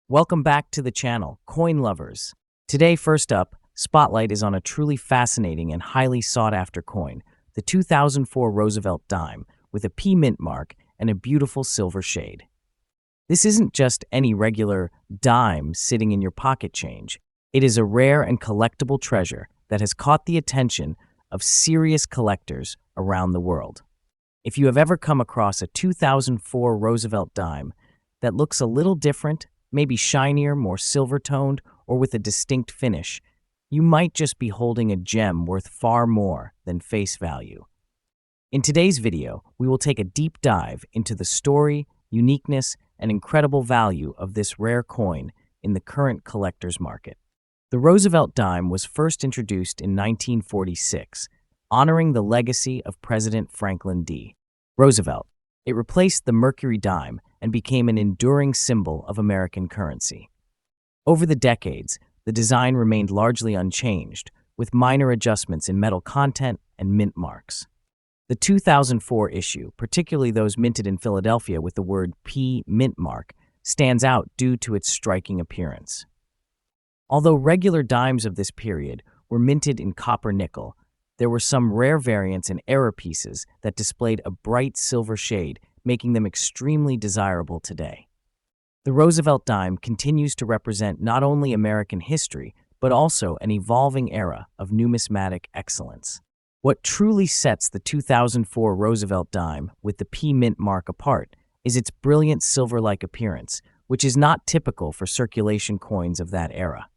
Welcome back to the channel, coin lovers. Today, first up, Spotlight is on a truly fascinating and highly sought-after coin, the 2004 Roosevelt dime, with a P mint mark and a beautiful silver shade. This isn't just any regular dime sitting in your pocket change. It is a rare and collectible treasure that has caught the attention of serious collectors around the world. If you have ever come across a 2004 Roosevelt dime that looks a little different, maybe shinier, more silver-toned, or with a distinct finish, you might just be holding a gem worth far more than face value. In today's video, we will take a deep dive into the story, uniqueness, and incredible value of this rare coin in the current collector's market. The Roosevelt dime was first introduced in 1946, honoring the legacy of President Franklin D. Roosevelt. It replaced the Mercury dime and became an enduring symbol of American currency. Over the decades, the design remained largely unchanged, with minor adjustments in metal content and mint marks. The 2004 issue, particularly those minted in Philadelphia with the word P mint mark, stands out due to its striking appearance. Although regular dimes of this period were minted in copper nickel, there were some rare variants and error pieces that displayed a bright silver shade, making them extremely desirable today. The Roosevelt dime continues to represent not only American history, but also an evolving era of numismatic excellence. What truly sets the 2004 Roosevelt dime with the P mint mark apart is its brilliant silver-like appearance, which is not typical for circulation coins of that era.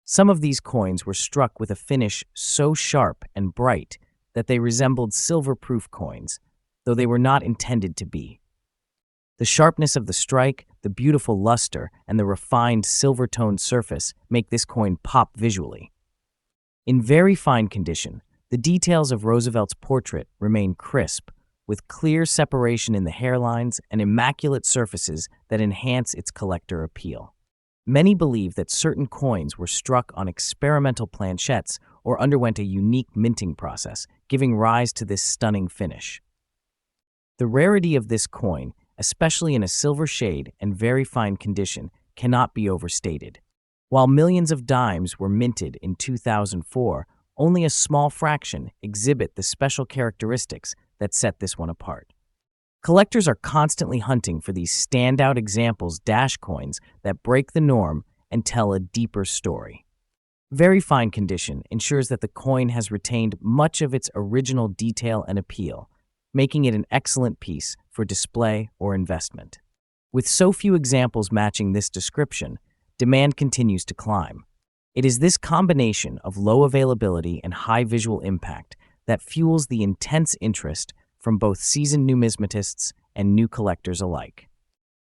Some of these coins were struck with a finish so sharp and bright that they resembled silver-proof coins, though they were not intended to be. The sharpness of the strike, the beautiful luster, and the refined silver-toned surface make this coin pop visually. In very fine condition, the details of Roosevelt's portrait remain crisp, with clear separation in the hairlines and immaculate surfaces that enhance its collector appeal. Many believe that certain coins were struck on experimental planchettes or underwent a unique minting process, giving rise to this stunning finish. The rarity of this coin, especially in a silver shade and very fine condition, cannot be overstated. While millions of dimes were minted in 2004, only a small fraction exhibit the special characteristics that set this one apart. Collectors are constantly hunting for these standout examples dash coins that break the norm and tell a deeper story. Very fine condition ensures that the coin has retained much of its original detail and appeal, making it an excellent piece for display or investment. With so few examples matching this description, demand continues to climb. It is this combination of low availability and high visual impact that fuels the intense interest from both seasoned numismatists and new collectors alike.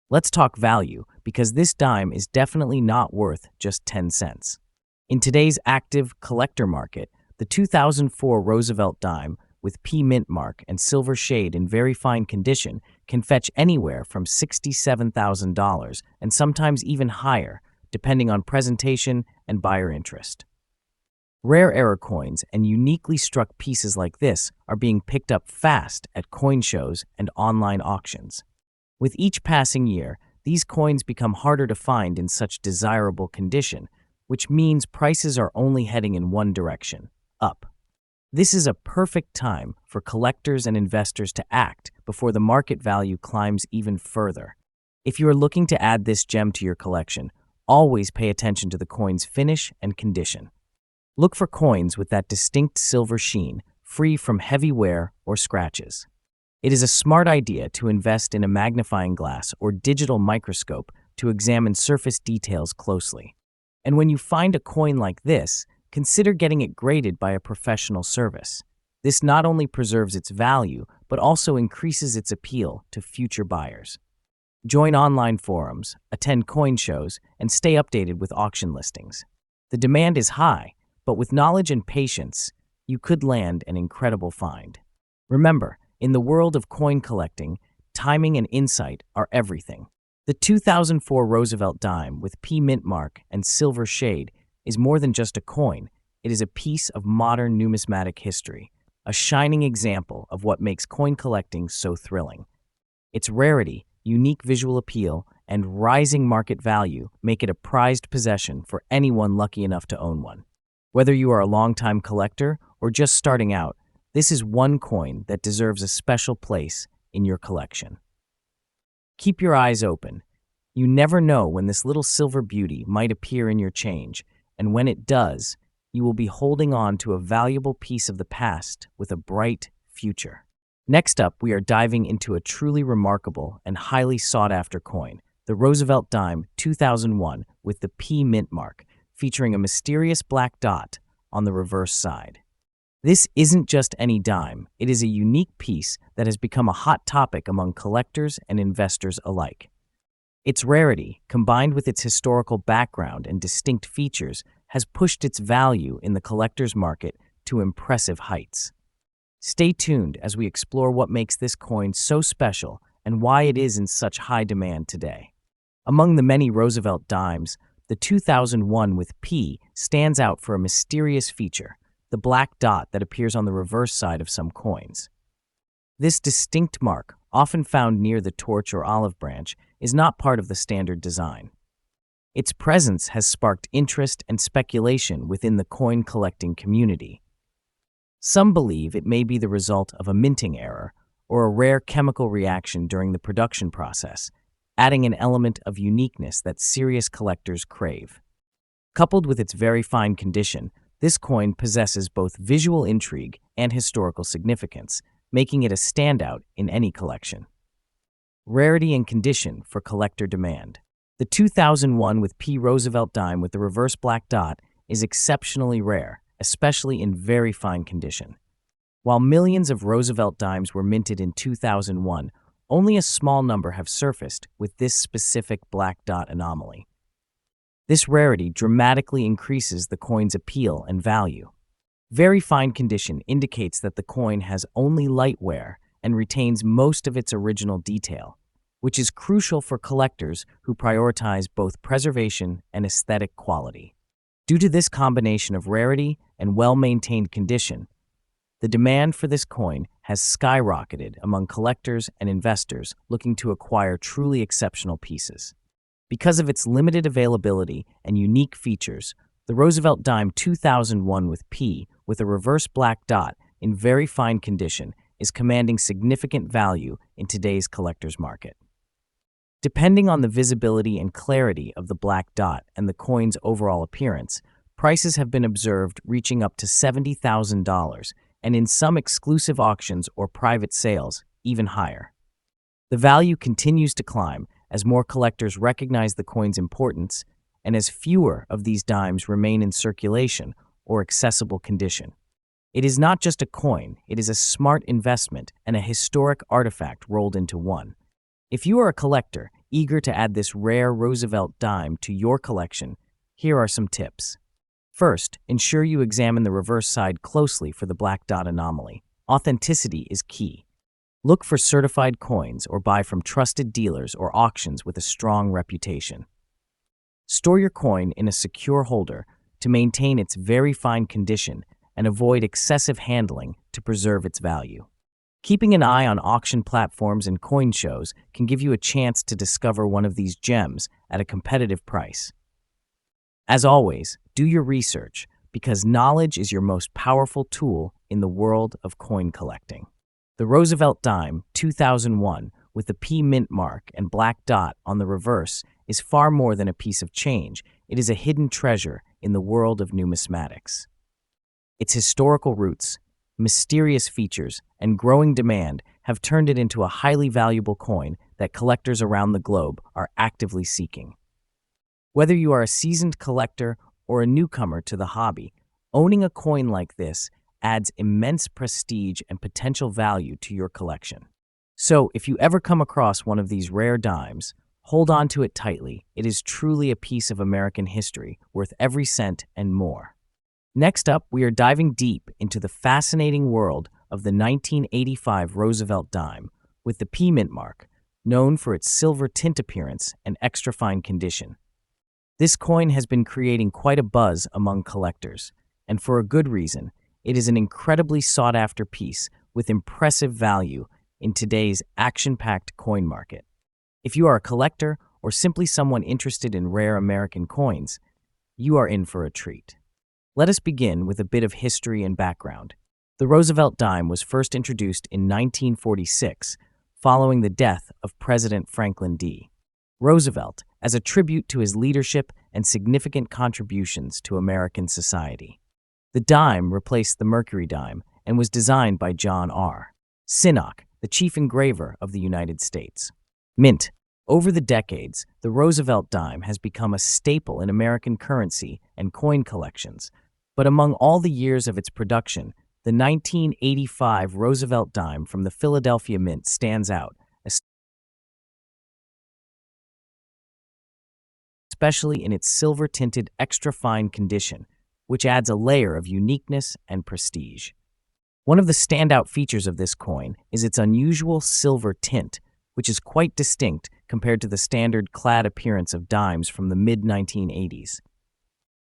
Let's talk value, because this dime is definitely not worth just 10 cents. In today's active collector market, the 2004 Roosevelt dime with P mint mark and silver shade in very fine condition can fetch anywhere from $67,000 and sometimes even higher, depending on presentation and buyer interest. Rare error coins and uniquely struck pieces like this are being picked up fast at coin shows and online auctions. With each passing year, these coins become harder to find in such desirable condition, which means prices are only heading in one direction, up. This is a perfect time for collectors and investors to act before the market value climbs even further. If you are looking to add this gem to your collection, always pay attention to the coin's finish and condition. Look for coins with that distinct silver sheen, free from heavy wear or scratches. It is a smart idea to invest in a magnifying glass or digital microscope to examine surface details closely. And when you find a coin like this, consider getting it graded by a professional service. This not only preserves its value, but also increases its appeal to future buyers. Join online forums, attend coin shows, and stay updated with auction listings. The demand is high, but with knowledge and patience, you could land an incredible find. Remember, in the world of coin collecting, timing and insight are everything. The 2004 Roosevelt dime with P mint mark and silver shade is more than just a coin. It is a piece of modern numismatic history, a shining example of what makes coin collecting so thrilling. Its rarity, unique visual appeal, and rising market value make it a prized possession for anyone lucky enough to own one. Whether you are a longtime collector or just starting out, this is one coin that deserves a special place in your collection. Keep your eyes open. You never know when this little silver beauty might appear in your change, and when it does, you will be holding on to a valuable piece of the past with a bright future. Next up, we are diving into a truly remarkable and highly sought-after coin, the Roosevelt dime 2001 with the P mint mark, featuring a mysterious black dot on the reverse side. This isn't just any dime, it is a unique piece that has become a hot topic among collectors and investors alike. Its rarity, combined with its historical background and distinct features, has pushed its value in the collector's market to impressive heights. Stay tuned as we explore what makes this coin so special and why it is in such high demand today. Among the many Roosevelt dimes, the 2001 with P stands out for a mysterious feature, the black dot that appears on the reverse side of some coins. This distinct mark, often found near the torch or olive branch, is not part of the standard design. Its presence has sparked interest and speculation within the coin collecting community. Some believe it may be the result of a minting error or a rare chemical reaction during the production process, adding an element of uniqueness that serious collectors crave. Coupled with its very fine condition, this coin possesses both visual intrigue and historical significance, making it a standout in any collection. Rarity and condition for collector demand. The 2001 with P Roosevelt dime with the reverse black dot is exceptionally rare, especially in very fine condition. While millions of Roosevelt dimes were minted in 2001, only a small number have surfaced with this specific black dot anomaly. This rarity dramatically increases the coin's appeal and value. Very fine condition indicates that the coin has only light wear and retains most of its original detail, which is crucial for collectors who prioritize both preservation and aesthetic quality. Due to this combination of rarity and well-maintained condition, the demand for this coin has skyrocketed among collectors and investors looking to acquire truly exceptional pieces. Because of its limited availability and unique features, the Roosevelt dime 2001 with P with a reverse black dot in very fine condition is commanding significant value in today's collector's market. Depending on the visibility and clarity of the black dot and the coin's overall appearance, prices have been observed reaching up to $70,000, and in some exclusive auctions or private sales, even higher. The value continues to climb as more collectors recognize the coin's importance and as fewer of these dimes remain in circulation or accessible condition. It is not just a coin, it is a smart investment and a historic artifact rolled into one. If you are a collector eager to add this rare Roosevelt dime to your collection, here are some tips. First, ensure you examine the reverse side closely for the black dot anomaly. Authenticity is key. Look for certified coins or buy from trusted dealers or auctions with a strong reputation. Store your coin in a secure holder to maintain its very fine condition and avoid excessive handling to preserve its value. Keeping an eye on auction platforms and coin shows can give you a chance to discover one of these gems at a competitive price. As always, do your research because knowledge is your most powerful tool in the world of coin collecting. The Roosevelt dime 2001 with the P mint mark and black dot on the reverse is far more than a piece of change. It is a hidden treasure in the world of numismatics. Its historical roots, mysterious features, and growing demand have turned it into a highly valuable coin that collectors around the globe are actively seeking. Whether you are a seasoned collector or a newcomer to the hobby, owning a coin like this adds immense prestige and potential value to your collection. So, if you ever come across one of these rare dimes, hold on to it tightly. It is truly a piece of American history worth every cent and more. Next up, we are diving deep into the fascinating world of the 1985 Roosevelt dime with the P mint mark, known for its silver tint appearance and extra fine condition. This coin has been creating quite a buzz among collectors, and for a good reason. It is an incredibly sought-after piece with impressive value in today's action-packed coin market. If you are a collector or simply someone interested in rare American coins, you are in for a treat. Let us begin with a bit of history and background. The Roosevelt dime was first introduced in 1946, following the death of President Franklin D. Roosevelt, as a tribute to his leadership and significant contributions to American society. The dime replaced the mercury dime and was designed by John R. Sinnock, the chief engraver of the United States. Mint. Over the decades, the Roosevelt dime has become a staple in American currency and coin collections, but among all the years of its production, the 1985 Roosevelt dime from the Philadelphia Mint stands out, especially in its silver-tinted extra-fine condition, which adds a layer of uniqueness and prestige. One of the standout features of this coin is its unusual silver tint, which is quite distinct compared to the standard clad appearance of dimes from the mid-1980s.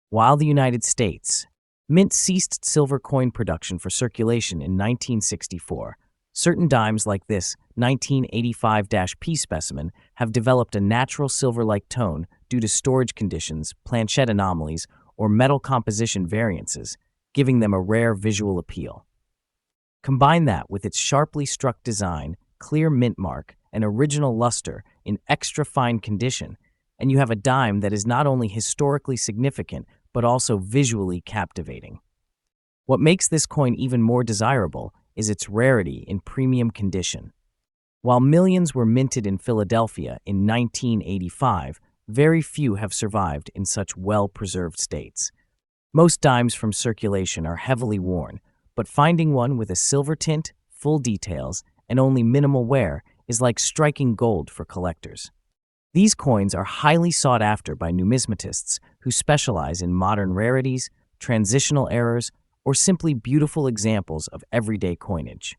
While the United States, Mint ceased silver coin production for circulation in 1964. Certain dimes like this 1985-P specimen have developed a natural silver-like tone due to storage conditions, planchette anomalies, or metal composition variances, giving them a rare visual appeal. Combine that with its sharply struck design, clear mint mark, and original luster in extra fine condition, and you have a dime that is not only historically significant but also visually captivating. What makes this coin even more desirable is its rarity in premium condition. While millions were minted in Philadelphia in 1985, very few have survived in such well-preserved states. Most dimes from circulation are heavily worn, but finding one with a silver tint, full details, and only minimal wear is like striking gold for collectors. These coins are highly sought after by numismatists who specialize in modern rarities, transitional errors, or simply beautiful examples of everyday coinage.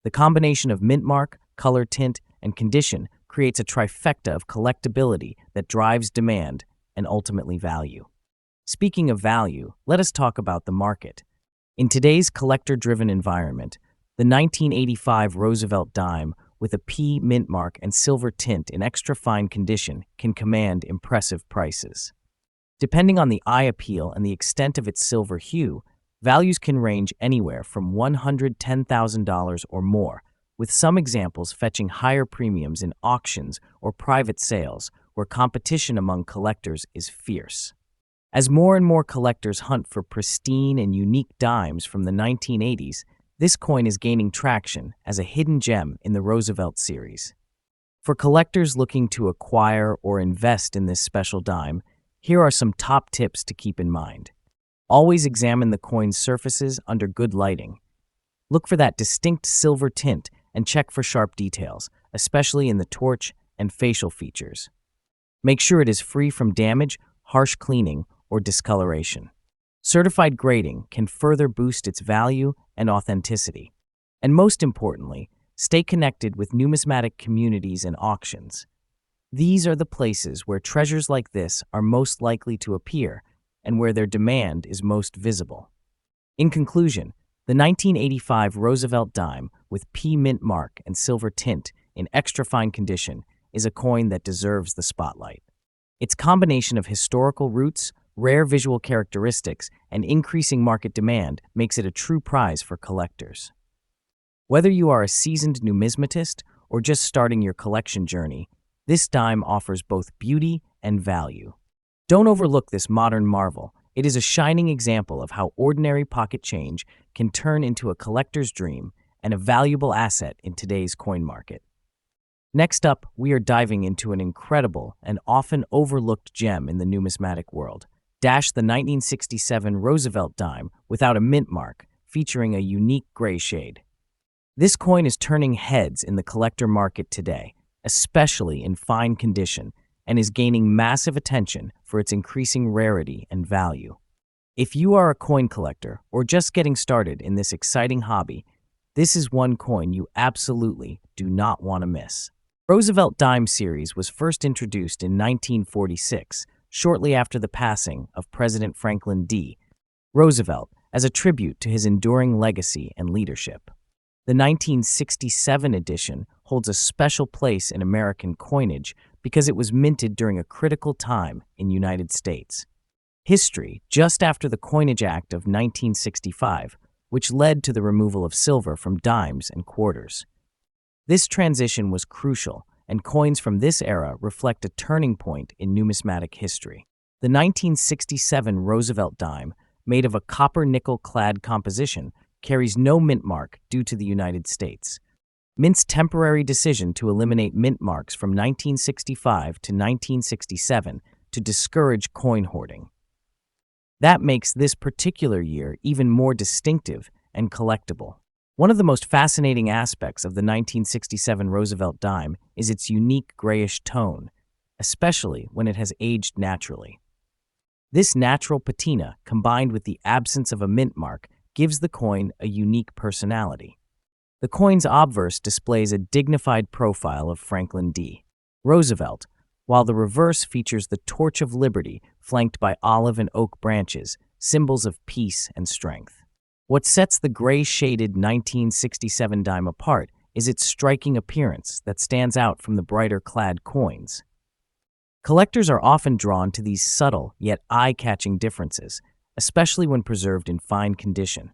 The combination of mint mark, color tint, and condition creates a trifecta of collectability that drives demand and ultimately value. Speaking of value, let us talk about the market. In today's collector-driven environment, the 1985 Roosevelt dime with a P mint mark and silver tint in extra fine condition can command impressive prices. Depending on the eye appeal and the extent of its silver hue, values can range anywhere from $110,000 or more, with some examples fetching higher premiums in auctions or private sales where competition among collectors is fierce. As more and more collectors hunt for pristine and unique dimes from the 1980s, this coin is gaining traction as a hidden gem in the Roosevelt series. For collectors looking to acquire or invest in this special dime, here are some top tips to keep in mind. Always examine the coin's surfaces under good lighting. Look for that distinct silver tint and check for sharp details, especially in the torch and facial features. Make sure it is free from damage, harsh cleaning, or discoloration. Certified grading can further boost its value and authenticity. And most importantly, stay connected with numismatic communities and auctions. These are the places where treasures like this are most likely to appear and where their demand is most visible. In conclusion, the 1985 Roosevelt dime with P mint mark and silver tint in extra fine condition is a coin that deserves the spotlight. Its combination of historical roots, rare visual characteristics, and increasing market demand makes it a true prize for collectors. Whether you are a seasoned numismatist or just starting your collection journey, this dime offers both beauty and value. Don't overlook this modern marvel. It is a shining example of how ordinary pocket change can turn into a collector's dream and a valuable asset in today's coin market. Next up, we are diving into an incredible and often overlooked gem in the numismatic world. The 1967 Roosevelt dime without a mint mark, featuring a unique gray shade. This coin is turning heads in the collector market today, especially in fine condition, and is gaining massive attention for its increasing rarity and value. If you are a coin collector or just getting started in this exciting hobby, this is one coin you absolutely do not want to miss. Roosevelt dime series was first introduced in 1946, shortly after the passing of President Franklin D. Roosevelt, as a tribute to his enduring legacy and leadership. The 1967 edition holds a special place in American coinage because it was minted during a critical time in the United States history, just after the Coinage Act of 1965, which led to the removal of silver from dimes and quarters. This transition was crucial, and coins from this era reflect a turning point in numismatic history. The 1967 Roosevelt dime, made of a copper-nickel-clad composition, carries no mint mark due to the United States. Mint's temporary decision to eliminate mint marks from 1965 to 1967 to discourage coin hoarding. That makes this particular year even more distinctive and collectible. One of the most fascinating aspects of the 1967 Roosevelt dime is its unique grayish tone, especially when it has aged naturally. This natural patina, combined with the absence of a mint mark, gives the coin a unique personality. The coin's obverse displays a dignified profile of Franklin D. Roosevelt, while the reverse features the Torch of Liberty flanked by olive and oak branches, symbols of peace and strength. What sets the gray-shaded 1967 dime apart is its striking appearance that stands out from the brighter-clad coins. Collectors are often drawn to these subtle yet eye-catching differences, especially when preserved in fine condition.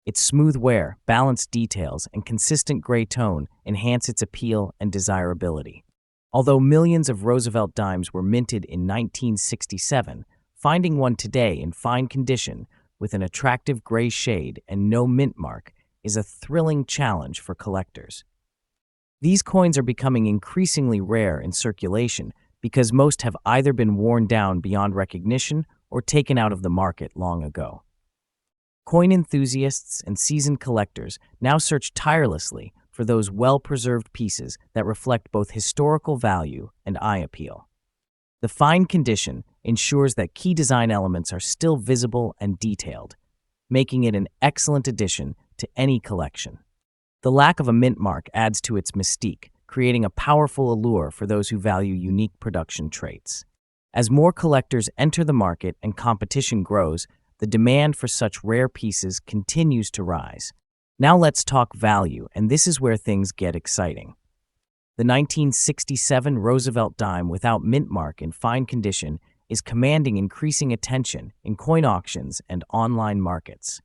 Its smooth wear, balanced details, and consistent gray tone enhance its appeal and desirability. Although millions of Roosevelt dimes were minted in 1967, finding one today in fine condition with an attractive gray shade and no mint mark is a thrilling challenge for collectors. These coins are becoming increasingly rare in circulation because most have either been worn down beyond recognition or taken out of the market long ago. Coin enthusiasts and seasoned collectors now search tirelessly for those well-preserved pieces that reflect both historical value and eye appeal. The fine condition ensures that key design elements are still visible and detailed, making it an excellent addition to any collection. The lack of a mint mark adds to its mystique, creating a powerful allure for those who value unique production traits. As more collectors enter the market and competition grows, the demand for such rare pieces continues to rise. Now let's talk value, and this is where things get exciting. The 1967 Roosevelt dime without mint mark in fine condition is commanding increasing attention in coin auctions and online markets.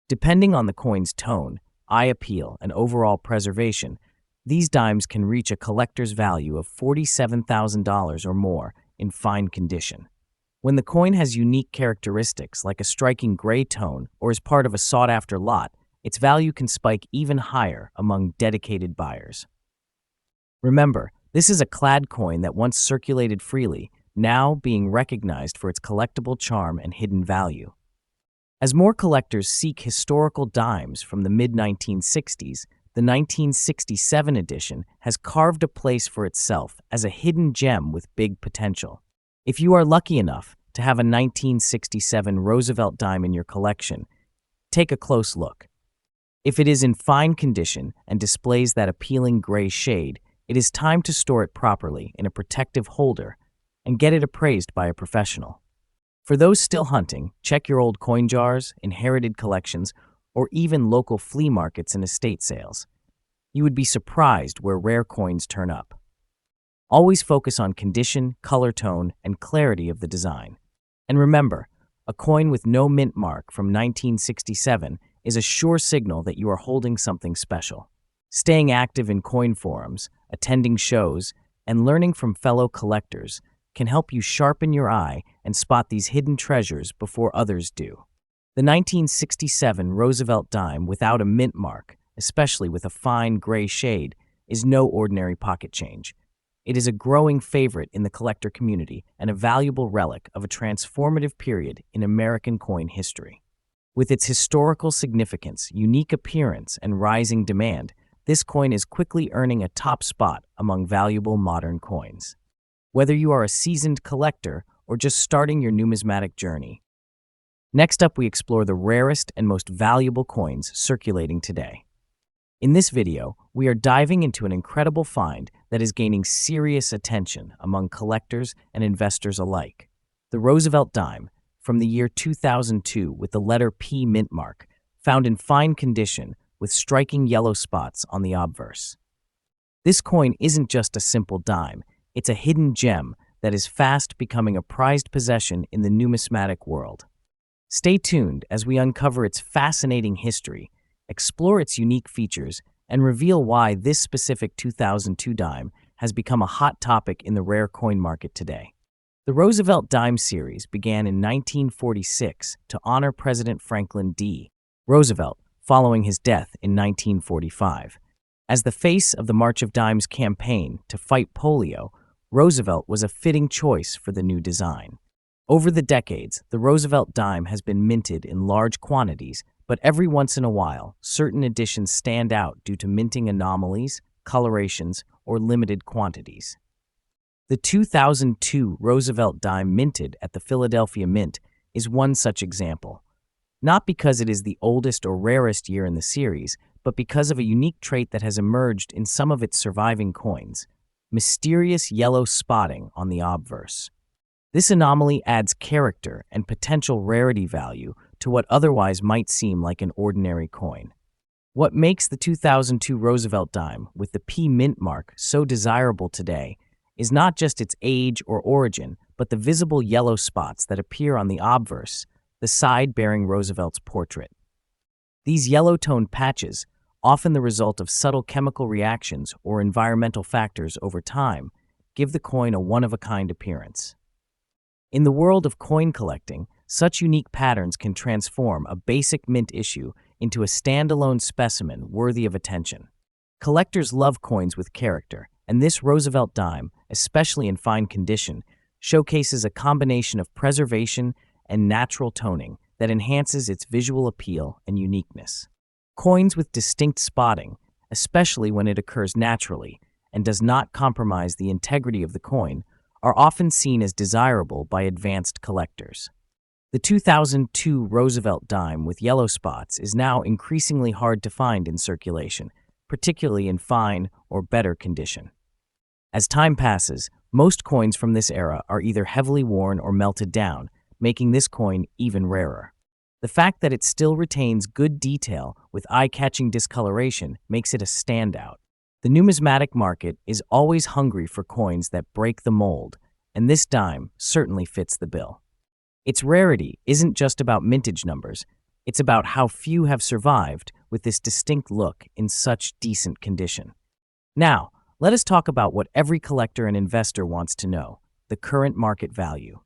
Depending on the coin's tone, eye appeal, and overall preservation, these dimes can reach a collector's value of $47,000 or more in fine condition. When the coin has unique characteristics like a striking gray tone or is part of a sought-after lot, its value can spike even higher among dedicated buyers. Remember, this is a clad coin that once circulated freely, now being recognized for its collectible charm and hidden value. As more collectors seek historical dimes from the mid-1960s, the 1967 edition has carved a place for itself as a hidden gem with big potential. If you are lucky enough to have a 1967 Roosevelt dime in your collection, take a close look. If it is in fine condition and displays that appealing gray shade, it is time to store it properly in a protective holder and get it appraised by a professional. For those still hunting, check your old coin jars, inherited collections, or even local flea markets and estate sales. You would be surprised where rare coins turn up. Always focus on condition, color tone, and clarity of the design. And remember, a coin with no mint mark from 1967 is a sure signal that you are holding something special. Staying active in coin forums, attending shows, and learning from fellow collectors can help you sharpen your eye and spot these hidden treasures before others do. The 1967 Roosevelt dime without a mint mark, especially with a fine gray shade, is no ordinary pocket change. It is a growing favorite in the collector community and a valuable relic of a transformative period in American coin history. With its historical significance, unique appearance, and rising demand, this coin is quickly earning a top spot among valuable modern coins. Whether you are a seasoned collector or just starting your numismatic journey. Next up, we explore the rarest and most valuable coins circulating today. In this video, we are diving into an incredible find that is gaining serious attention among collectors and investors alike. The Roosevelt dime, from the year 2002 with the letter P mint mark, found in fine condition with striking yellow spots on the obverse. This coin isn't just a simple dime, it's a hidden gem that is fast becoming a prized possession in the numismatic world. Stay tuned as we uncover its fascinating history, explore its unique features, and reveal why this specific 2002 dime has become a hot topic in the rare coin market today. The Roosevelt dime series began in 1946 to honor President Franklin D. Roosevelt following his death in 1945. As the face of the March of Dimes campaign to fight polio, Roosevelt was a fitting choice for the new design. Over the decades, the Roosevelt dime has been minted in large quantities, but every once in a while, certain editions stand out due to minting anomalies, colorations, or limited quantities. The 2002 Roosevelt dime minted at the Philadelphia Mint is one such example. Not because it is the oldest or rarest year in the series, but because of a unique trait that has emerged in some of its surviving coins: mysterious yellow spotting on the obverse. This anomaly adds character and potential rarity value to what otherwise might seem like an ordinary coin. What makes the 2002 Roosevelt dime with the P mint mark so desirable today is not just its age or origin, but the visible yellow spots that appear on the obverse, the side bearing Roosevelt's portrait. These yellow-toned patches, often the result of subtle chemical reactions or environmental factors over time, give the coin a one-of-a-kind appearance. In the world of coin collecting, such unique patterns can transform a basic mint issue into a standalone specimen worthy of attention. Collectors love coins with character, and this Roosevelt dime, especially in fine condition, showcases a combination of preservation and natural toning that enhances its visual appeal and uniqueness. Coins with distinct spotting, especially when it occurs naturally and does not compromise the integrity of the coin, are often seen as desirable by advanced collectors. The 2002 Roosevelt dime with yellow spots is now increasingly hard to find in circulation, particularly in fine or better condition. As time passes, most coins from this era are either heavily worn or melted down, making this coin even rarer. The fact that it still retains good detail with eye-catching discoloration makes it a standout. The numismatic market is always hungry for coins that break the mold, and this dime certainly fits the bill. Its rarity isn't just about mintage numbers, it's about how few have survived with this distinct look in such decent condition. Now, let us talk about what every collector and investor wants to know: the current market value.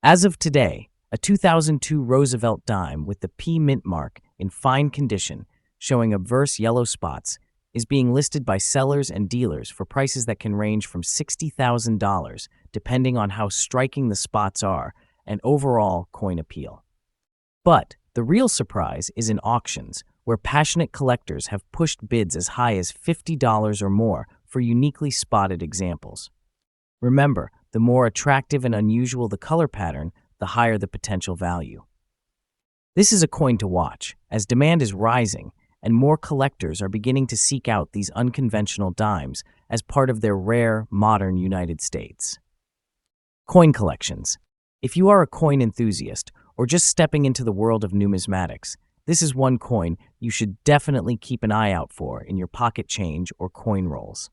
As of today, a 2002 Roosevelt dime with the P mint mark in fine condition, showing obverse yellow spots, is being listed by sellers and dealers for prices that can range from $60,000, depending on how striking the spots are and overall coin appeal. But the real surprise is in auctions, where passionate collectors have pushed bids as high as $50 or more for uniquely spotted examples. Remember, the more attractive and unusual the color pattern, the higher the potential value. This is a coin to watch, as demand is rising and more collectors are beginning to seek out these unconventional dimes as part of their rare, modern United States. Coin collections. If you are a coin enthusiast or just stepping into the world of numismatics, this is one coin you should definitely keep an eye out for in your pocket change or coin rolls.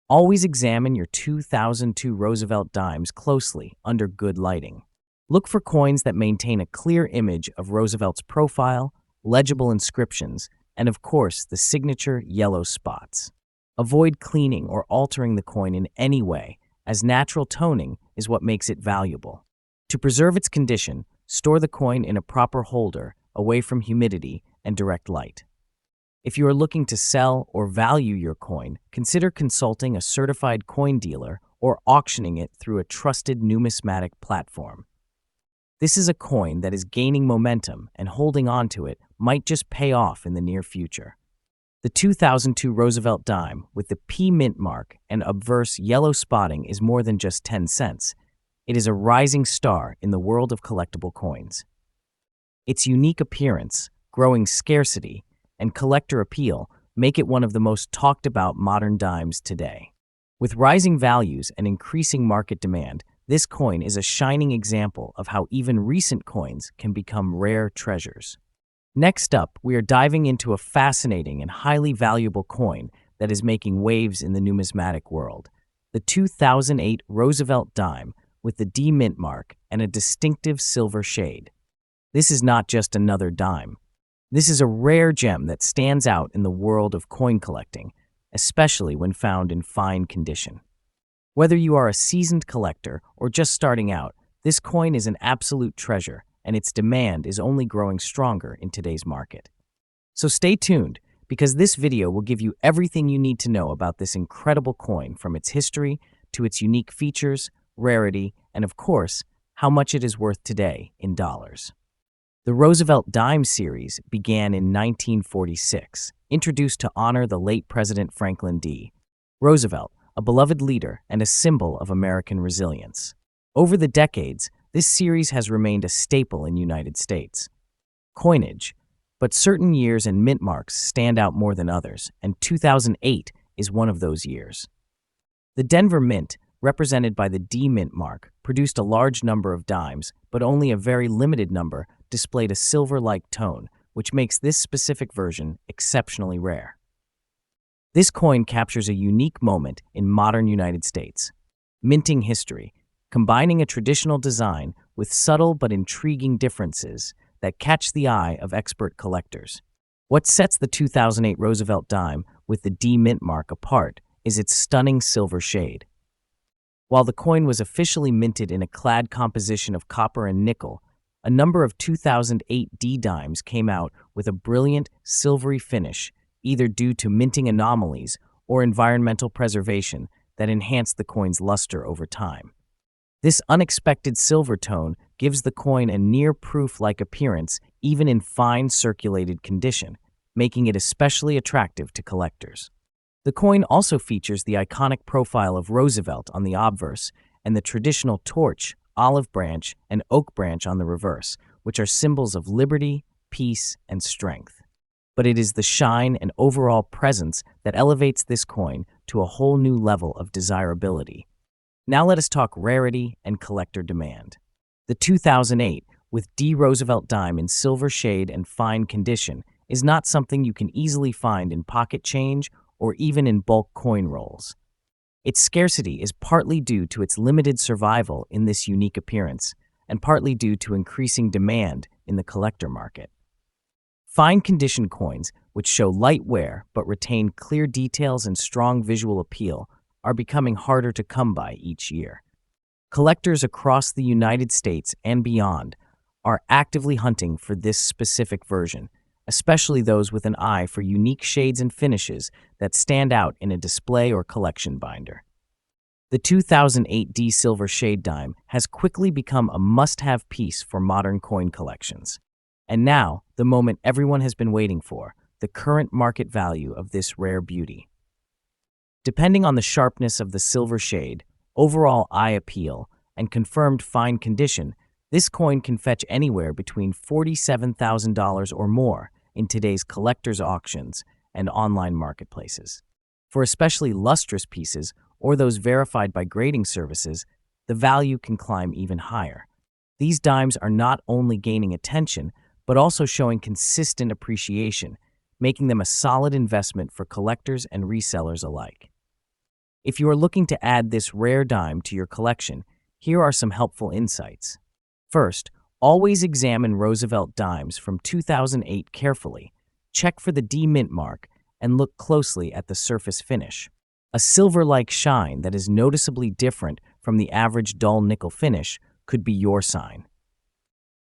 Always examine your 2002 Roosevelt dimes closely under good lighting. Look for coins that maintain a clear image of Roosevelt's profile, legible inscriptions, and of course, the signature yellow spots. Avoid cleaning or altering the coin in any way, as natural toning is what makes it valuable. To preserve its condition, store the coin in a proper holder, away from humidity and direct light. If you are looking to sell or value your coin, consider consulting a certified coin dealer or auctioning it through a trusted numismatic platform. This is a coin that is gaining momentum, and holding on to it might just pay off in the near future. The 2002 Roosevelt dime with the P mint mark and obverse yellow spotting is more than just 10 cents. It is a rising star in the world of collectible coins. Its unique appearance, growing scarcity, and collector appeal make it one of the most talked about modern dimes today. With rising values and increasing market demand, this coin is a shining example of how even recent coins can become rare treasures. Next up, we are diving into a fascinating and highly valuable coin that is making waves in the numismatic world. The 2008 Roosevelt dime with the D mint mark and a distinctive silver shade. This is not just another dime. This is a rare gem that stands out in the world of coin collecting, especially when found in fine condition. Whether you are a seasoned collector or just starting out, this coin is an absolute treasure, and its demand is only growing stronger in today's market. So stay tuned, because this video will give you everything you need to know about this incredible coin, from its history to its unique features, rarity, and of course, how much it is worth today in dollars. The Roosevelt Dime series began in 1946, introduced to honor the late President Franklin D. Roosevelt, a beloved leader and a symbol of American resilience. Over the decades, this series has remained a staple in the United States coinage, but certain years and mint marks stand out more than others, and 2008 is one of those years. The Denver Mint, represented by the D mint mark, produced a large number of dimes, but only a very limited number displayed a silver-like tone, which makes this specific version exceptionally rare. This coin captures a unique moment in modern United States minting history, combining a traditional design with subtle but intriguing differences that catch the eye of expert collectors. What sets the 2008 Roosevelt dime with the D mint mark apart is its stunning silver shade. While the coin was officially minted in a clad composition of copper and nickel, a number of 2008 D dimes came out with a brilliant silvery finish, either due to minting anomalies or environmental preservation that enhanced the coin's luster over time. This unexpected silver tone gives the coin a near-proof-like appearance even in fine circulated condition, making it especially attractive to collectors. The coin also features the iconic profile of Roosevelt on the obverse and the traditional torch, olive branch, and oak branch on the reverse, which are symbols of liberty, peace, and strength. But it is the shine and overall presence that elevates this coin to a whole new level of desirability. Now let us talk rarity and collector demand. The 2008 with D Roosevelt dime in silver shade and fine condition is not something you can easily find in pocket change or even in bulk coin rolls. Its scarcity is partly due to its limited survival in this unique appearance, and partly due to increasing demand in the collector market. Fine condition coins, which show light wear but retain clear details and strong visual appeal, are becoming harder to come by each year. Collectors across the United States and beyond are actively hunting for this specific version, especially those with an eye for unique shades and finishes that stand out in a display or collection binder. The 2008 D Silver Shade dime has quickly become a must-have piece for modern coin collections. And now, the moment everyone has been waiting for, the current market value of this rare beauty. Depending on the sharpness of the silver shade, overall eye appeal, and confirmed fine condition, this coin can fetch anywhere between $47,000 or more in today's collectors' auctions and online marketplaces. For especially lustrous pieces or those verified by grading services, the value can climb even higher. These dimes are not only gaining attention, but also showing consistent appreciation, making them a solid investment for collectors and resellers alike. If you are looking to add this rare dime to your collection, here are some helpful insights. First, always examine Roosevelt dimes from 2008 carefully. Check for the D mint mark and look closely at the surface finish. A silver-like shine that is noticeably different from the average dull nickel finish could be your sign.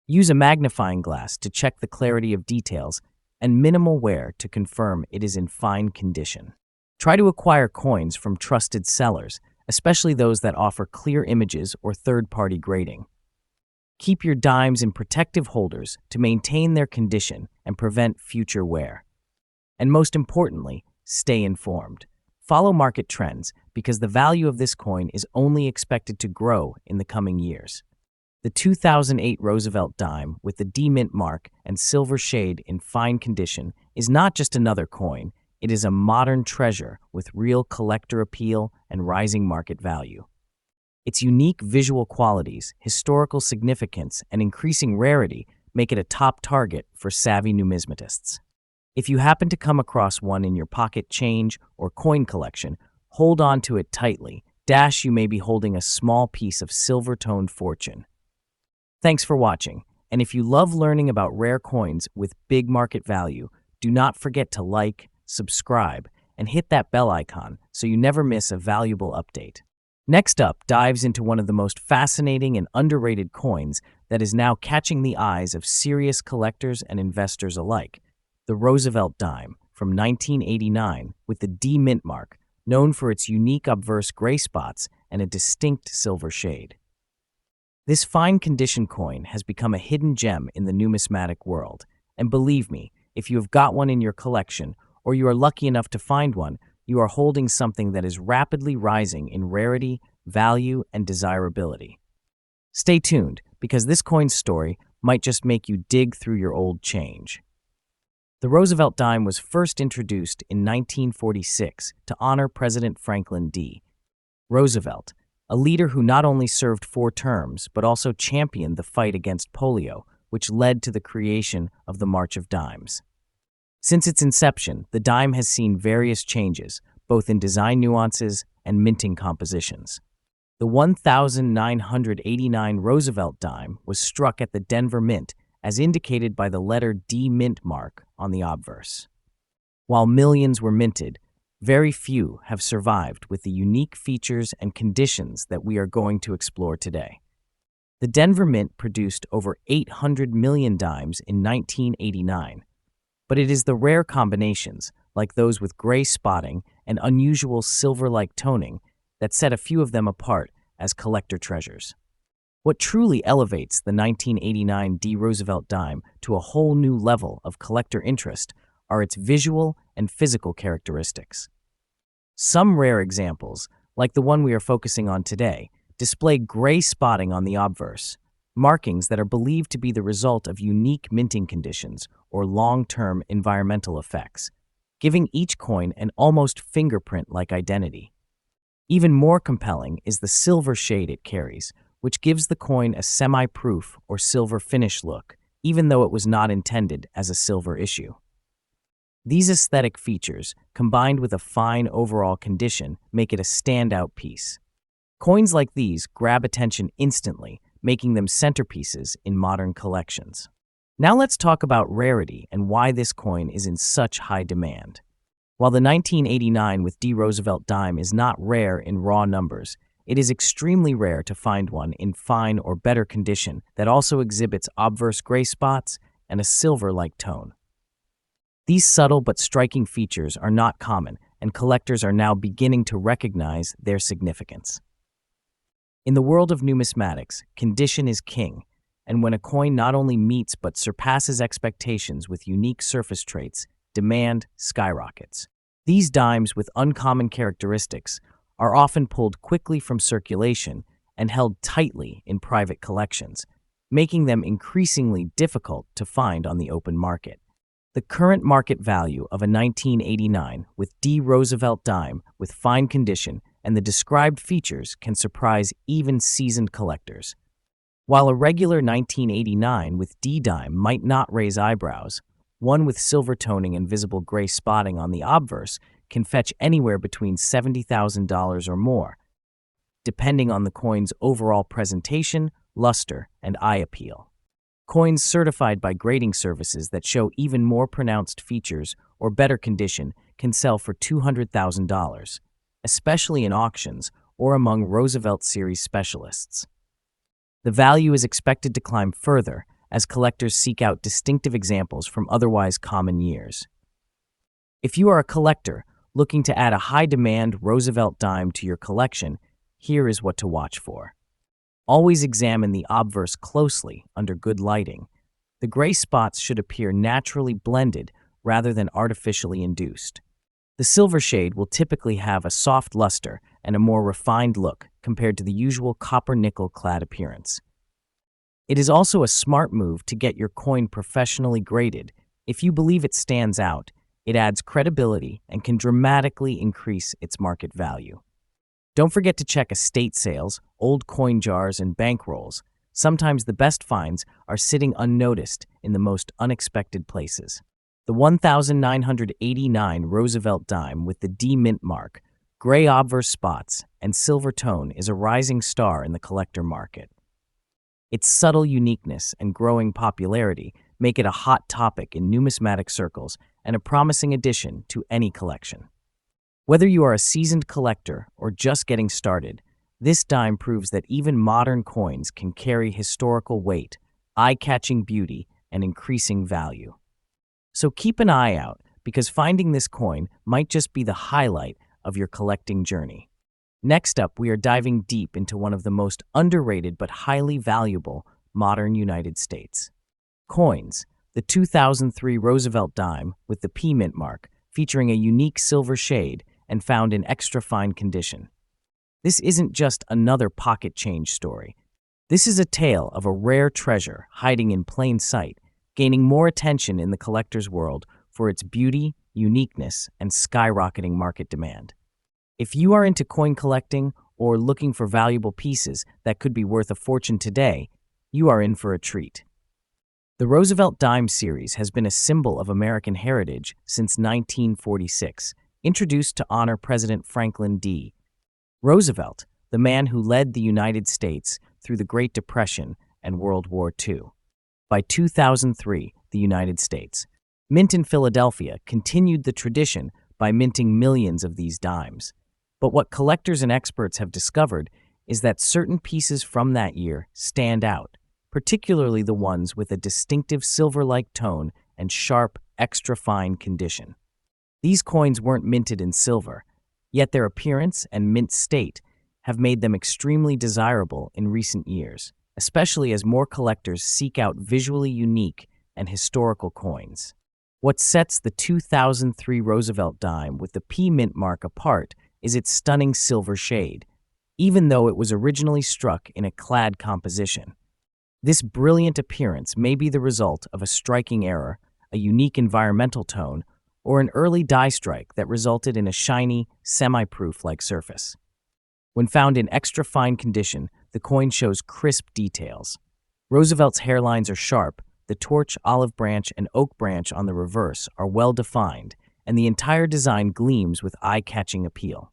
Use a magnifying glass to check the clarity of details and minimal wear to confirm it is in fine condition. Try to acquire coins from trusted sellers, especially those that offer clear images or third-party grading. Keep your dimes in protective holders to maintain their condition and prevent future wear. And most importantly, stay informed. Follow market trends, because the value of this coin is only expected to grow in the coming years. The 2008 Roosevelt dime with the D mint mark and silver shade in fine condition is not just another coin, it is a modern treasure with real collector appeal and rising market value. Its unique visual qualities, historical significance, and increasing rarity make it a top target for savvy numismatists. If you happen to come across one in your pocket change or coin collection, hold on to it tightly. You may be holding a small piece of silver-toned fortune. Thanks for watching, and if you love learning about rare coins with big market value, do not forget to like, subscribe, and hit that bell icon so you never miss a valuable update. Next up dives into one of the most fascinating and underrated coins that is now catching the eyes of serious collectors and investors alike, the Roosevelt dime from 1989 with the D mint mark, known for its unique obverse gray spots and a distinct silver shade. This fine condition coin has become a hidden gem in the numismatic world, and believe me, if you have got one in your collection or you are lucky enough to find one, you are holding something that is rapidly rising in rarity, value, and desirability. Stay tuned, because this coin's story might just make you dig through your old change. The Roosevelt dime was first introduced in 1946 to honor President Franklin D. Roosevelt, a leader who not only served 4 terms but also championed the fight against polio, which led to the creation of the March of Dimes. Since its inception, the dime has seen various changes, both in design nuances and minting compositions. The 1989 Roosevelt dime was struck at the Denver Mint, as indicated by the letter D mint mark on the obverse. While millions were minted, very few have survived with the unique features and conditions that we are going to explore today. The Denver Mint produced over 800 million dimes in 1989, but it is the rare combinations, like those with gray spotting and unusual silver-like toning, that set a few of them apart as collector treasures. What truly elevates the 1989 D. Roosevelt dime to a whole new level of collector interest are its visual and physical characteristics. Some rare examples, like the one we are focusing on today, display gray spotting on the obverse, markings that are believed to be the result of unique minting conditions or long-term environmental effects, giving each coin an almost fingerprint-like identity. Even more compelling is the silver shade it carries, which gives the coin a semi-proof or silver finish look, even though it was not intended as a silver issue. These aesthetic features, combined with a fine overall condition, make it a standout piece. Coins like these grab attention instantly, making them centerpieces in modern collections. Now let's talk about rarity and why this coin is in such high demand. While the 1989 with D. Roosevelt dime is not rare in raw numbers, it is extremely rare to find one in fine or better condition that also exhibits obverse gray spots and a silver-like tone. These subtle but striking features are not common, and collectors are now beginning to recognize their significance. In the world of numismatics, condition is king, and when a coin not only meets but surpasses expectations with unique surface traits, demand skyrockets. These dimes with uncommon characteristics are often pulled quickly from circulation and held tightly in private collections, making them increasingly difficult to find on the open market. The current market value of a 1989 with D. Roosevelt dime with fine condition and the described features can surprise even seasoned collectors. While a regular 1989 with D dime might not raise eyebrows, one with silver toning and visible gray spotting on the obverse can fetch anywhere between $70,000 or more, depending on the coin's overall presentation, luster, and eye appeal. Coins certified by grading services that show even more pronounced features or better condition can sell for $200,000, especially in auctions or among Roosevelt series specialists. The value is expected to climb further as collectors seek out distinctive examples from otherwise common years. If you are a collector looking to add a high-demand Roosevelt dime to your collection, here is what to watch for. Always examine the obverse closely under good lighting. The gray spots should appear naturally blended rather than artificially induced. The silver shade will typically have a soft luster and a more refined look compared to the usual copper-nickel clad appearance. It is also a smart move to get your coin professionally graded. If you believe it stands out, it adds credibility and can dramatically increase its market value. Don't forget to check estate sales, old coin jars, and bankrolls. Sometimes the best finds are sitting unnoticed in the most unexpected places. The 1989 Roosevelt dime with the D mint mark, gray obverse spots, and silver tone is a rising star in the collector market. Its subtle uniqueness and growing popularity make it a hot topic in numismatic circles and a promising addition to any collection. Whether you are a seasoned collector or just getting started, this dime proves that even modern coins can carry historical weight, eye-catching beauty, and increasing value. So keep an eye out, because finding this coin might just be the highlight of your collecting journey. Next up, we are diving deep into one of the most underrated but highly valuable modern United States coins, the 2003 Roosevelt dime with the P mint mark, featuring a unique silver shade and found in extra fine condition. This isn't just another pocket change story. This is a tale of a rare treasure hiding in plain sight, gaining more attention in the collector's world for its beauty, uniqueness, and skyrocketing market demand. If you are into coin collecting or looking for valuable pieces that could be worth a fortune today, you are in for a treat. The Roosevelt dime series has been a symbol of American heritage since 1946, introduced to honor President Franklin D. Roosevelt, the man who led the United States through the Great Depression and World War II. By 2003, the United States Mint in Philadelphia continued the tradition by minting millions of these dimes. But what collectors and experts have discovered is that certain pieces from that year stand out, particularly the ones with a distinctive silver-like tone and sharp, extra-fine condition. These coins weren't minted in silver, yet their appearance and mint state have made them extremely desirable in recent years, especially as more collectors seek out visually unique and historical coins. What sets the 2003 Roosevelt dime with the P mint mark apart is its stunning silver shade, even though it was originally struck in a clad composition. This brilliant appearance may be the result of a striking error, a unique environmental tone, or an early die strike that resulted in a shiny, semi-proof-like surface. When found in extra fine condition, the coin shows crisp details. Roosevelt's hairlines are sharp, the torch, olive branch, and oak branch on the reverse are well defined, and the entire design gleams with eye-catching appeal.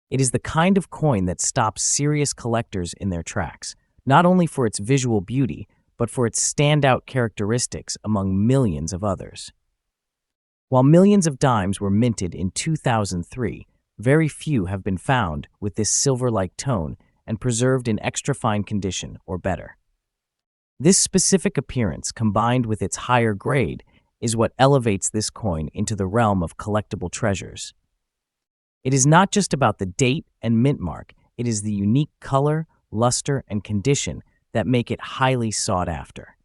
It is the kind of coin that stops serious collectors in their tracks, not only for its visual beauty, but for its standout characteristics among millions of others. While millions of dimes were minted in 2003, very few have been found with this silver-like tone and preserved in extra fine condition or better. This specific appearance, combined with its higher grade, is what elevates this coin into the realm of collectible treasures. It is not just about the date and mint mark, it is the unique color, luster, and condition that make it highly sought after.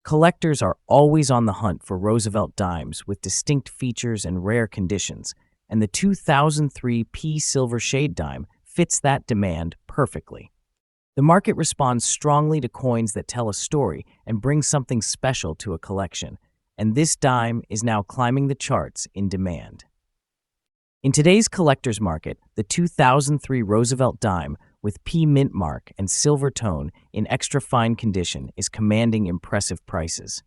Collectors are always on the hunt for Roosevelt dimes with distinct features and rare conditions, and the 2003 P Silver Shade dime fits that demand perfectly. The market responds strongly to coins that tell a story and bring something special to a collection, and this dime is now climbing the charts in demand. In today's collector's market, the 2003 Roosevelt dime with P mint mark and silver tone in extra fine condition is commanding impressive prices.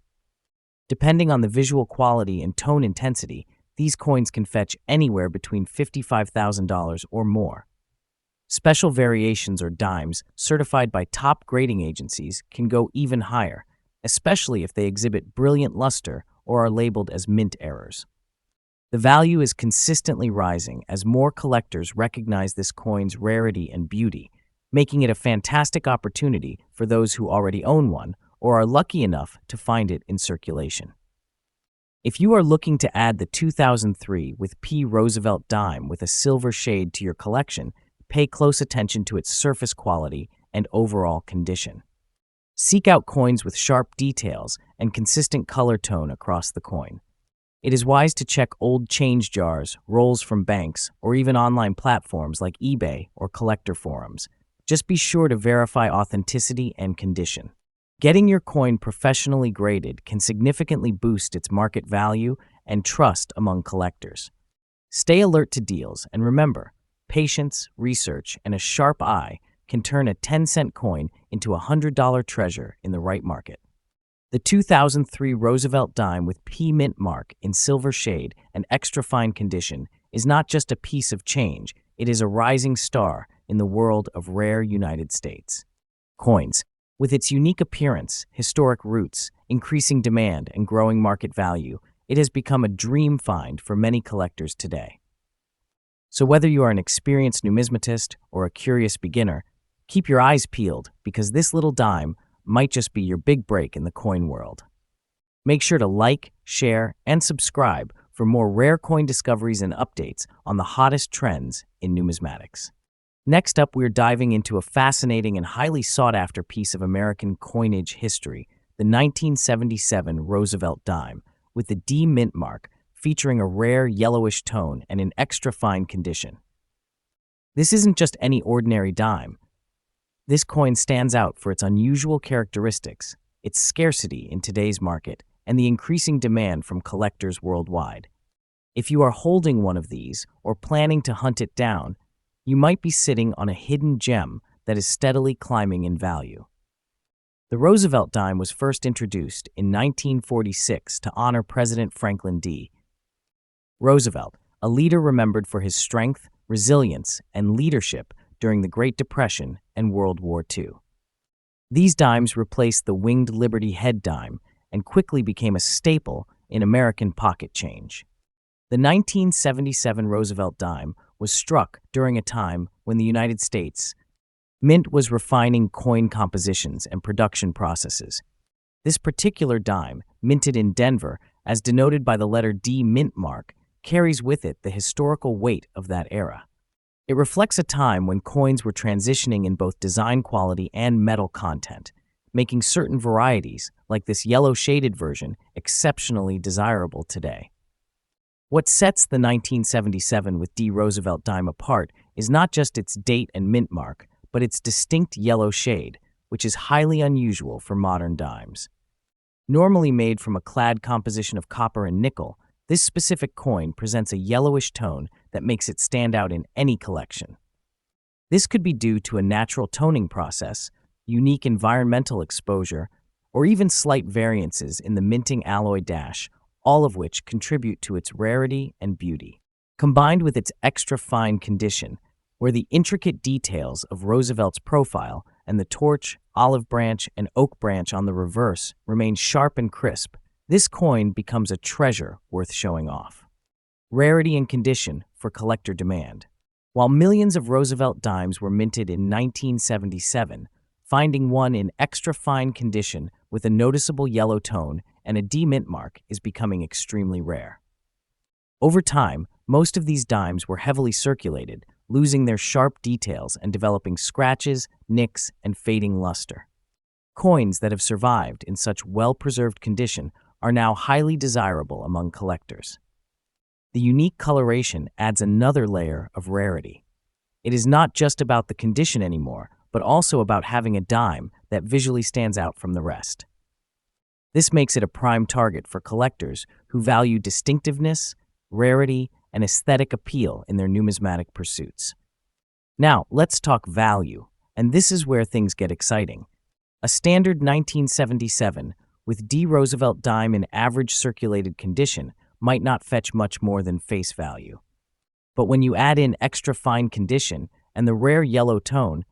Depending on the visual quality and tone intensity, these coins can fetch anywhere between $55,000 or more. Special variations or dimes certified by top grading agencies can go even higher, especially if they exhibit brilliant luster or are labeled as mint errors. The value is consistently rising as more collectors recognize this coin's rarity and beauty, making it a fantastic opportunity for those who already own one or are lucky enough to find it in circulation. If you are looking to add the 2003 with P Roosevelt dime with a silver shade to your collection, pay close attention to its surface quality and overall condition. Seek out coins with sharp details and consistent color tone across the coin. It is wise to check old change jars, rolls from banks, or even online platforms like eBay or collector forums. Just be sure to verify authenticity and condition. Getting your coin professionally graded can significantly boost its market value and trust among collectors. Stay alert to deals, and remember, patience, research, and a sharp eye can turn a 10-cent coin into a $100 treasure in the right market. The 2003 Roosevelt dime with P mint mark in silver shade and extra fine condition is not just a piece of change, it is a rising star in the world of rare United States coins. With its unique appearance, historic roots, increasing demand, and growing market value, it has become a dream find for many collectors today. So whether you are an experienced numismatist or a curious beginner, keep your eyes peeled because this little dime might just be your big break in the coin world. Make sure to like, share, and subscribe for more rare coin discoveries and updates on the hottest trends in numismatics. Next up, we're diving into a fascinating and highly sought-after piece of American coinage history, the 1977 Roosevelt dime, with the D mint mark featuring a rare yellowish tone and in extra fine condition. This isn't just any ordinary dime. This coin stands out for its unusual characteristics, its scarcity in today's market, and the increasing demand from collectors worldwide. If you are holding one of these or planning to hunt it down, you might be sitting on a hidden gem that is steadily climbing in value. The Roosevelt dime was first introduced in 1946 to honor President Franklin D. Roosevelt, a leader remembered for his strength, resilience, and leadership during the Great Depression and World War II. These dimes replaced the winged Liberty head dime and quickly became a staple in American pocket change. The 1977 Roosevelt dime was struck during a time when the United States Mint was refining coin compositions and production processes. This particular dime, minted in Denver, as denoted by the letter D mint mark, carries with it the historical weight of that era. It reflects a time when coins were transitioning in both design quality and metal content, making certain varieties, like this yellow-shaded version, exceptionally desirable today. What sets the 1977 with D Roosevelt dime apart is not just its date and mint mark, but its distinct yellow shade, which is highly unusual for modern dimes. Normally made from a clad composition of copper and nickel, this specific coin presents a yellowish tone that makes it stand out in any collection. This could be due to a natural toning process, unique environmental exposure, or even slight variances in the minting alloy dash, all of which contribute to its rarity and beauty. Combined with its extra fine condition, where the intricate details of Roosevelt's profile and the torch, olive branch, and oak branch on the reverse remain sharp and crisp, this coin becomes a treasure worth showing off. Rarity and condition for collector demand. While millions of Roosevelt dimes were minted in 1977, finding one in extra fine condition with a noticeable yellow tone and a D mint mark is becoming extremely rare. Over time, most of these dimes were heavily circulated, losing their sharp details and developing scratches, nicks, and fading luster. Coins that have survived in such well-preserved condition are now highly desirable among collectors. The unique coloration adds another layer of rarity. It is not just about the condition anymore, but also about having a dime that visually stands out from the rest. This makes it a prime target for collectors who value distinctiveness, rarity, and aesthetic appeal in their numismatic pursuits. Now, let's talk value, and this is where things get exciting. A standard 1977 with D Roosevelt dime in average circulated condition might not fetch much more than face value. But when you add in extra fine condition and the rare yellow tone,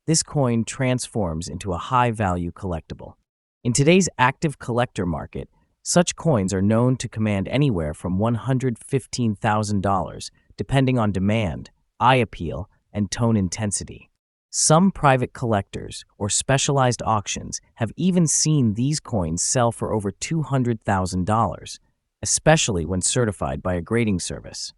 this coin transforms into a high-value collectible. In today's active collector market, such coins are known to command anywhere from $115,000, depending on demand, eye appeal, and tone intensity. Some private collectors or specialized auctions have even seen these coins sell for over $200,000, especially when certified by a grading service.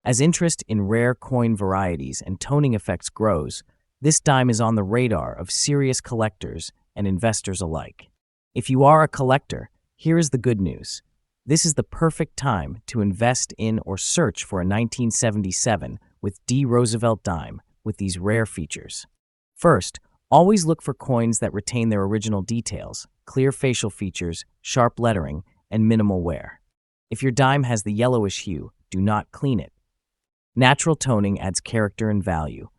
As interest in rare coin varieties and toning effects grows, this dime is on the radar of serious collectors and investors alike. If you are a collector, here is the good news. This is the perfect time to invest in or search for a 1977 with D Roosevelt dime with these rare features. First, always look for coins that retain their original details, clear facial features, sharp lettering, and minimal wear. If your dime has the yellowish hue, do not clean it. Natural toning adds character and value.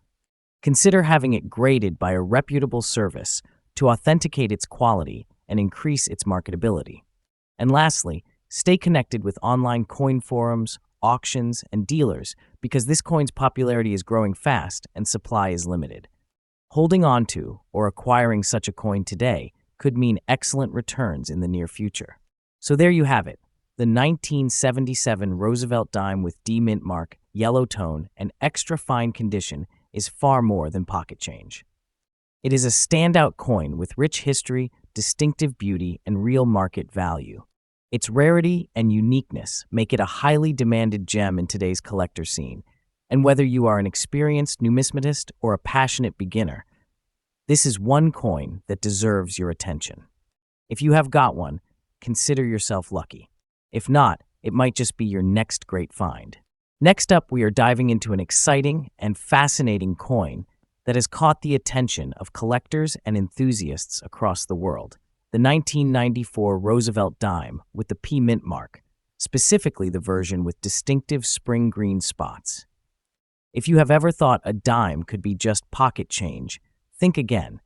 Consider having it graded by a reputable service to authenticate its quality and increase its marketability. And lastly, stay connected with online coin forums, auctions, and dealers because this coin's popularity is growing fast and supply is limited. Holding on to or acquiring such a coin today could mean excellent returns in the near future. So there you have it, the 1977 Roosevelt dime with D mint mark, yellow tone, and extra fine condition is far more than pocket change. It is a standout coin with rich history, distinctive beauty, and real market value. Its rarity and uniqueness make it a highly demanded gem in today's collector scene, and whether you are an experienced numismatist or a passionate beginner, this is one coin that deserves your attention. If you have got one, consider yourself lucky. If not, it might just be your next great find. Next up, we are diving into an exciting and fascinating coin that has caught the attention of collectors and enthusiasts across the world. The 1994 Roosevelt dime with the P mint mark, specifically the version with distinctive spring green spots. If you have ever thought a dime could be just pocket change, think again.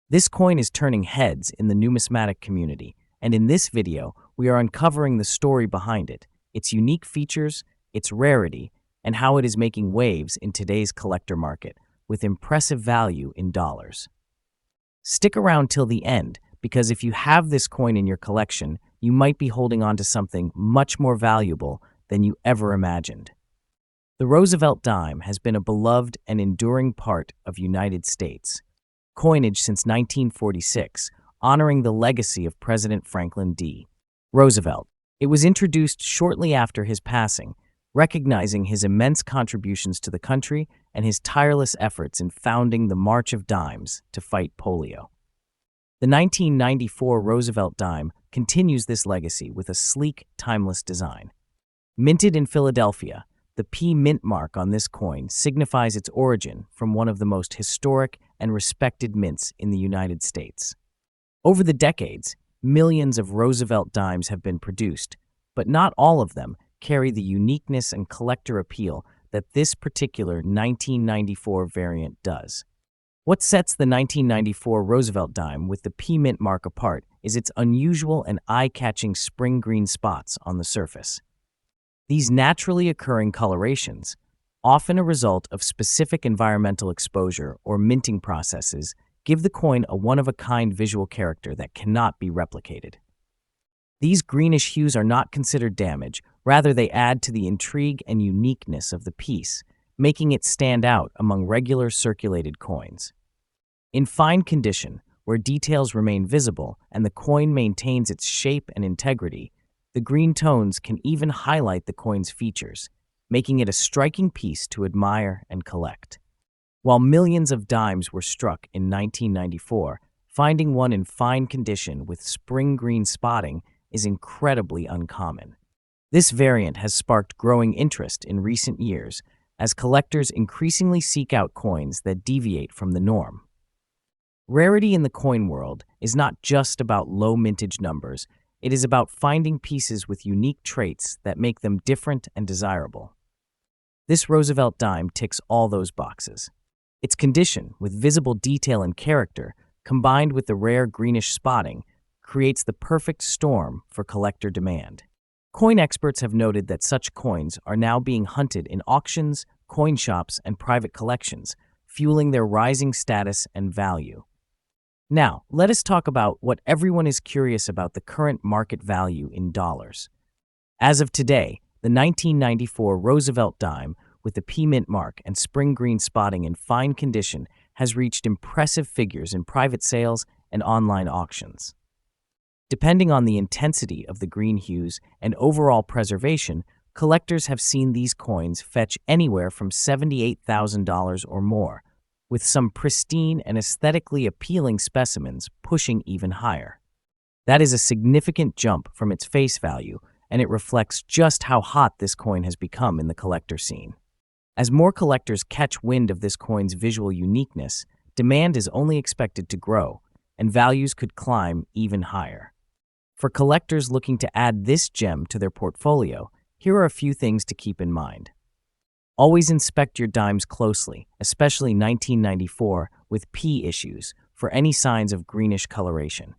This coin is turning heads in the numismatic community, and in this video, we are uncovering the story behind it, its unique features, its rarity, and how it is making waves in today's collector market, with impressive value in dollars. Stick around till the end, because if you have this coin in your collection, you might be holding on to something much more valuable than you ever imagined. The Roosevelt dime has been a beloved and enduring part of United States coinage since 1946, honoring the legacy of President Franklin D. Roosevelt. It was introduced shortly after his passing, recognizing his immense contributions to the country and his tireless efforts in founding the March of Dimes to fight polio. The 1994 Roosevelt dime continues this legacy with a sleek, timeless design. Minted in Philadelphia, the P mint mark on this coin signifies its origin from one of the most historic and respected mints in the United States. Over the decades, millions of Roosevelt dimes have been produced, but not all of them carry the uniqueness and collector appeal that this particular 1994 variant does. What sets the 1994 Roosevelt dime with the P mint mark apart is its unusual and eye-catching spring green spots on the surface. These naturally occurring colorations, often a result of specific environmental exposure or minting processes, give the coin a one-of-a-kind visual character that cannot be replicated. These greenish hues are not considered damage, rather they add to the intrigue and uniqueness of the piece, making it stand out among regular circulated coins. In fine condition, where details remain visible and the coin maintains its shape and integrity, the green tones can even highlight the coin's features, making it a striking piece to admire and collect. While millions of dimes were struck in 1994, finding one in fine condition with spring green spotting is incredibly uncommon. This variant has sparked growing interest in recent years as collectors increasingly seek out coins that deviate from the norm. Rarity in the coin world is not just about low mintage numbers, it is about finding pieces with unique traits that make them different and desirable. This Roosevelt dime ticks all those boxes. Its condition, with visible detail and character, combined with the rare greenish spotting, creates the perfect storm for collector demand. Coin experts have noted that such coins are now being hunted in auctions, coin shops, and private collections, fueling their rising status and value. Now, let us talk about what everyone is curious about: the current market value in dollars. As of today, the 1994 Roosevelt dime with the P mint mark and spring green spotting in fine condition has reached impressive figures in private sales and online auctions. Depending on the intensity of the green hues and overall preservation, collectors have seen these coins fetch anywhere from $78,000 or more, with some pristine and aesthetically appealing specimens pushing even higher. That is a significant jump from its face value, and it reflects just how hot this coin has become in the collector scene. As more collectors catch wind of this coin's visual uniqueness, demand is only expected to grow, and values could climb even higher. For collectors looking to add this gem to their portfolio, here are a few things to keep in mind. Always inspect your dimes closely, especially 1994 with P issues, for any signs of greenish coloration.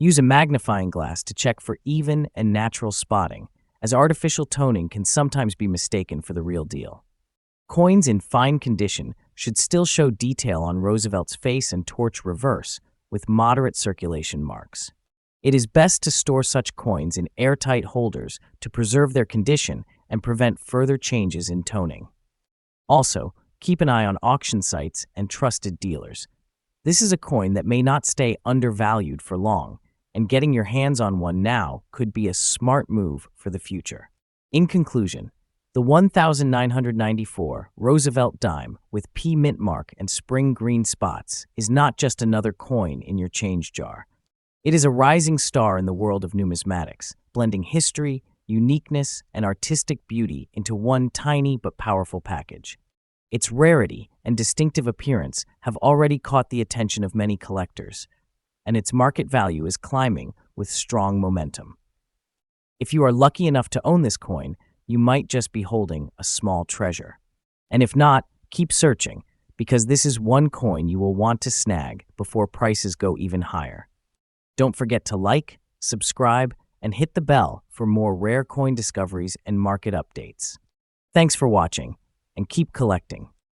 Use a magnifying glass to check for even and natural spotting, as artificial toning can sometimes be mistaken for the real deal. Coins in fine condition should still show detail on Roosevelt's face and torch reverse, with moderate circulation marks. It is best to store such coins in airtight holders to preserve their condition and prevent further changes in toning. Also, keep an eye on auction sites and trusted dealers. This is a coin that may not stay undervalued for long, and getting your hands on one now could be a smart move for the future. In conclusion, the 1994 Roosevelt dime with P mint mark and spring green spots is not just another coin in your change jar. It is a rising star in the world of numismatics, blending history, uniqueness, and artistic beauty into one tiny but powerful package. Its rarity and distinctive appearance have already caught the attention of many collectors, and its market value is climbing with strong momentum. If you are lucky enough to own this coin, you might just be holding a small treasure. And if not, keep searching, because this is one coin you will want to snag before prices go even higher. Don't forget to like, subscribe, and hit the bell for more rare coin discoveries and market updates. Thanks for watching, and keep collecting.